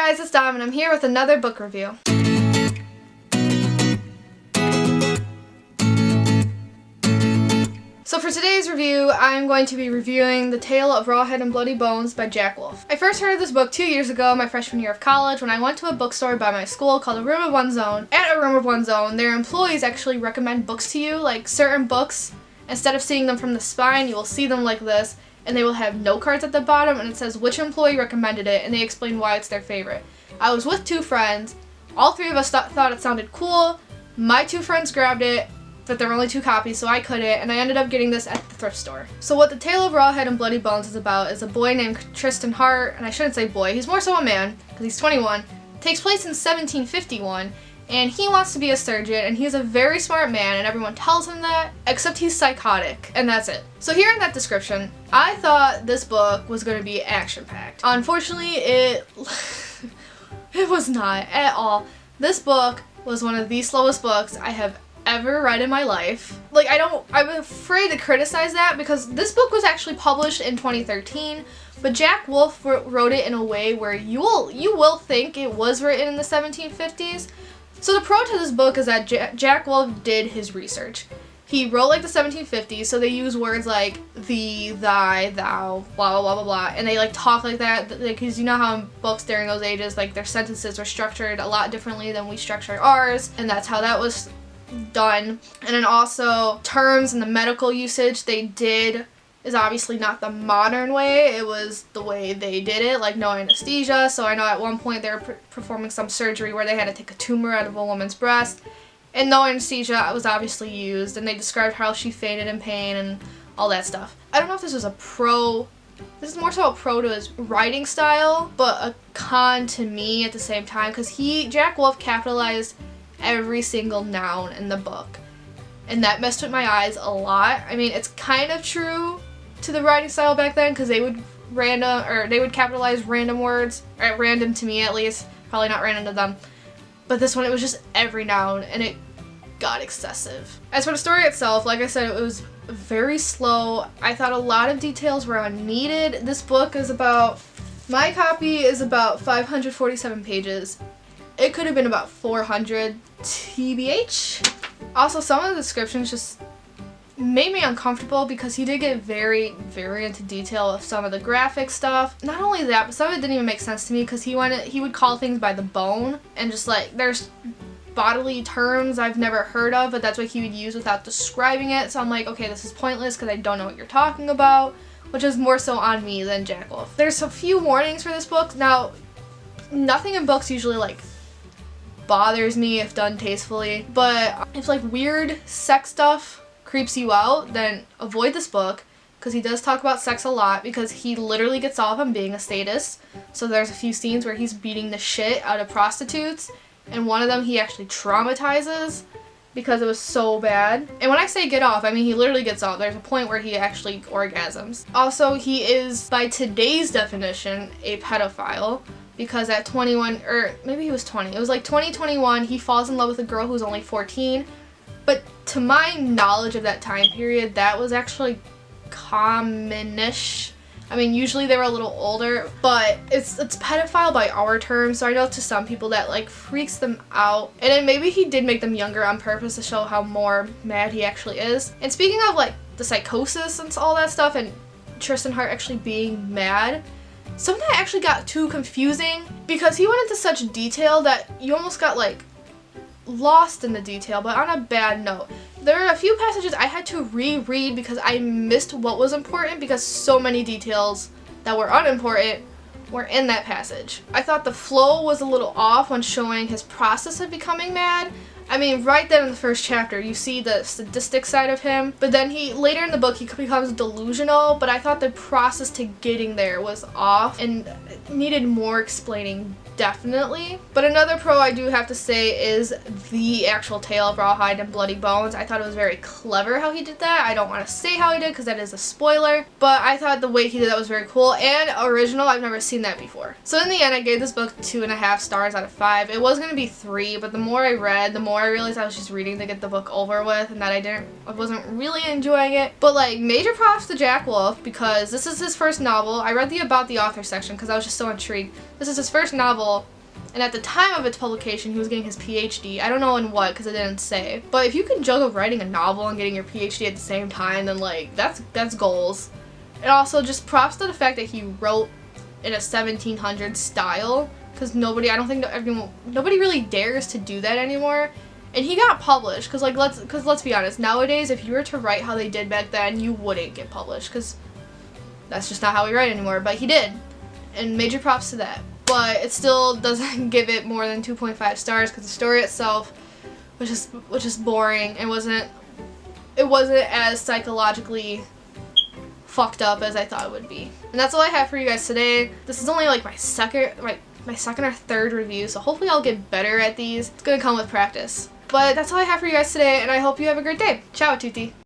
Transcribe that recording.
guys, it's Dom and I'm here with another book review. So for today's review, I'm going to be reviewing The Tale of Rawhead and Bloody Bones by Jack Wolfe. I first heard of this book 2 years ago, my freshman year of college, when I went to a bookstore by my school called A Room of One's Own. At A Room of One's Own, their employees actually recommend books to you, like certain books. Instead of seeing them from the spine, you will see them like this, and they will have note cards at the bottom, and it says which employee recommended it, and they explain why it's their favorite. I was with 2 friends. All 3 of us thought it sounded cool. My 2 friends grabbed it, but there were only 2 copies, so I couldn't, and I ended up getting this at the thrift store. So what The Tale of Rawhead and Bloody Bones is about is a boy named Tristan Hart, and I shouldn't say boy, he's more so a man, because he's 21. It takes place in 1751, and he wants to be a surgeon, and he's a very smart man, and everyone tells him that, except he's psychotic, and that's it. So hearing that description, I thought this book was going to be action-packed. Unfortunately, it was not at all. This book was one of the slowest books I have ever read in my life. I'm afraid to criticize that because this book was actually published in 2013, but Jack Wolfe wrote it in a way where you will think it was written in the 1750s. So the pro to this book is that Jack Wolfe did his research. He wrote like the 1750s, so they use words like thee, thy, thou, blah, blah, blah, blah, blah, and they like talk like that, because you know how in books during those ages, like their sentences were structured a lot differently than we structured ours, and that's how that was done. And then also terms and the medical usage they did is obviously not the modern way. It was the way they did it, like no anesthesia. So I know at one point they were performing some surgery where they had to take a tumor out of a woman's breast, and no anesthesia was obviously used, and they described how she fainted in pain and all that stuff. I don't know if this was a pro. This is more so a pro to his writing style, but a con to me at the same time, because Jack Wolfe capitalized every single noun in the book, and that messed with my eyes a lot. I mean, it's kind of true to the writing style back then, because they would capitalize random words, or random to me at least, probably not random to them, but this one it was just every noun, and it got excessive. As for the story itself, like I said, it was very slow. I thought a lot of details were unneeded. This book is my copy is about 547 pages. It could have been about 400 TBH. Also, some of the descriptions just made me uncomfortable because he did get very, very into detail of some of the graphic stuff. Not only that, but some of it didn't even make sense to me because he would call things by the bone, and just like there's bodily terms I've never heard of, but that's what he would use without describing it. So I'm like, okay, this is pointless because I don't know what you're talking about, which is more so on me than Jack Wolfe. There's a few warnings for this book. Now, nothing in books usually like bothers me if done tastefully, but if like weird sex stuff creeps you out, then avoid this book, because he does talk about sex a lot, because he literally gets off on being a sadist. So there's a few scenes where he's beating the shit out of prostitutes, and one of them he actually traumatizes because it was so bad. And when I say get off, I mean he literally gets off. There's a point where he actually orgasms. Also, he is, by today's definition, a pedophile, because at 21, or maybe he was 20, it was like 2021, he falls in love with a girl who's only 14. But to my knowledge of that time period, that was actually common-ish. I mean, usually they were a little older, but it's pedophile by our terms, so I know to some people that like freaks them out. And then maybe he did make them younger on purpose to show how more mad he actually is. And speaking of like the psychosis and all that stuff, and Tristan Hart actually being mad, some of that actually got too confusing because he went into such detail that you almost got like lost in the detail, but on a bad note. There are a few passages I had to reread because I missed what was important, because so many details that were unimportant were in that passage. I thought the flow was a little off when showing his process of becoming mad. I mean, right then in the first chapter, you see the sadistic side of him, but then later in the book, he becomes delusional, but I thought the process to getting there was off and needed more explaining, definitely. But another pro I do have to say is the actual Tale of Rawhide and Bloody Bones. I thought it was very clever how he did that. I don't want to say how he did because that is a spoiler, but I thought the way he did that was very cool and original. I've never seen that before. So in the end, I gave this book 2.5 stars out of 5. It was going to be 3, but the more I read, the more more, I realized I was just reading to get the book over with and that I wasn't really enjoying it. But like, major props to Jack Wolf because this is his first novel. I read the about the author section because I was just so intrigued. This is his first novel, and at the time of its publication he was getting his PhD. I don't know in what because it didn't say. But if you can juggle writing a novel and getting your PhD at the same time, then like that's goals. And also just props to the fact that he wrote in a 1700s style, because nobody really dares to do that anymore. And he got published because let's be honest, nowadays if you were to write how they did back then, you wouldn't get published because that's just not how we write anymore. But he did, and major props to that. But it still doesn't give it more than 2.5 stars because the story itself was just boring. It wasn't as psychologically fucked up as I thought it would be. And that's all I have for you guys today. This is only like my second or third review, so hopefully I'll get better at these. It's gonna come with practice. But that's all I have for you guys today, and I hope you have a great day. Ciao, tutti!